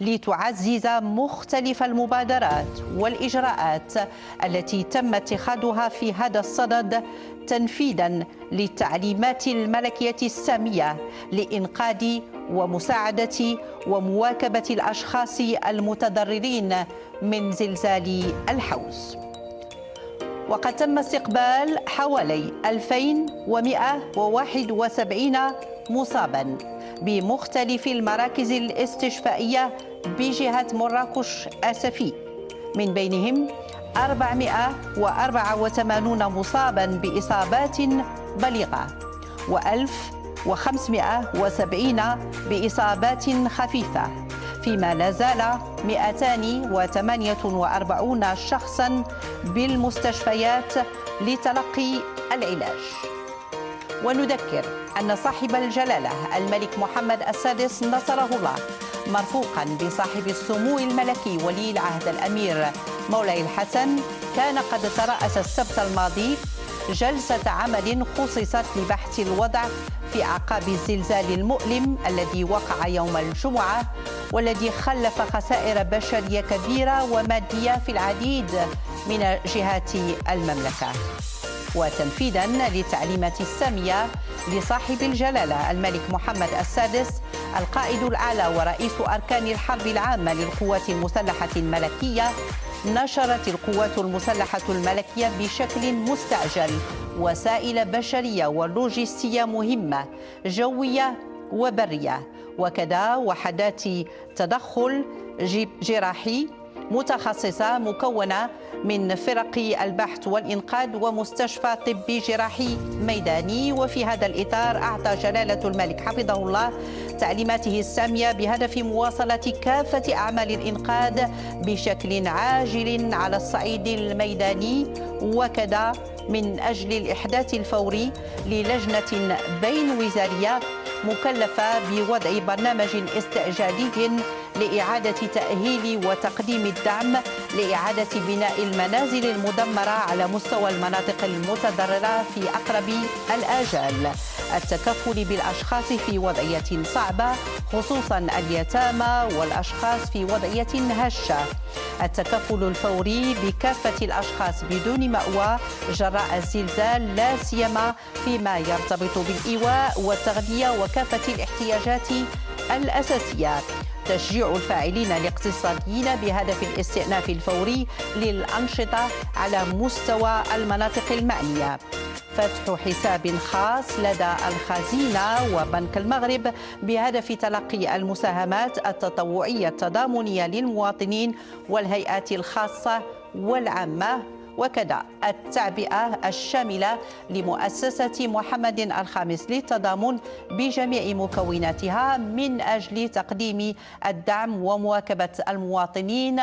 لتعزز مختلف المبادرات والإجراءات التي تم اتخاذها في هذا الصدد تنفيذاً للتعليمات الملكية السامية لإنقاذ ومساعدة ومواكبة الأشخاص المتضررين من زلزال الحوز. وقد تم استقبال حوالي 2171 مصاباً بمختلف المراكز الاستشفائية بجهة مراكش آسفي، من بينهم 484 مصاباً بإصابات بليغة و1570 بإصابات خفيفة، فيما لا زال 248 شخصاً بالمستشفيات لتلقي العلاج. ونذكر أن صاحب الجلالة الملك محمد السادس نصره الله، مرفوقاً بصاحب السمو الملكي ولي العهد الأمير مولاي الحسن، كان قد ترأس السبت الماضي جلسة عمل خصصت لبحث الوضع في أعقاب الزلزال المؤلم الذي وقع يوم الجمعة، والذي خلف خسائر بشرية كبيرة ومادية في العديد من جهات المملكة. وتنفيذاً للتعليمات السامية لصاحب الجلالة الملك محمد السادس، القائد الأعلى ورئيس أركان الحرب العامة للقوات المسلحة الملكية، نشرت القوات المسلحة الملكية بشكل مستعجل وسائل بشرية ولوجستية مهمة جوية وبرية، وكذا وحدات تدخل جراحي متخصصة مكونة من فرق البحث والإنقاذ ومستشفى طبي جراحي ميداني. وفي هذا الإطار أعطى جلالة الملك حفظه الله تعليماته السامية بهدف مواصلة كافة أعمال الإنقاذ بشكل عاجل على الصعيد الميداني، وكذا من أجل الإحداث الفوري للجنة بين وزارية مكلفة بوضع برنامج استعجالي لإعادة تأهيل وتقديم الدعم لإعادة بناء المنازل المدمرة على مستوى المناطق المتضررة في أقرب الآجال، التكفل بالأشخاص في وضعية صعبة خصوصاً اليتامى والأشخاص في وضعية هشة، التكفل الفوري بكافة الأشخاص بدون مأوى جراء الزلزال، لا سيما فيما يرتبط بالإيواء والتغذية وكافة الاحتياجات الأساسية، تشجيع الفاعلين الاقتصاديين بهدف الاستئناف الفوري للأنشطة على مستوى المناطق المعنية، فتح حساب خاص لدى الخزينة وبنك المغرب بهدف تلقي المساهمات التطوعية التضامنية للمواطنين والهيئات الخاصة والعامة، وكذا التعبئة الشاملة لمؤسسة محمد الخامس للتضامن بجميع مكوناتها من أجل تقديم الدعم ومواكبة المواطنين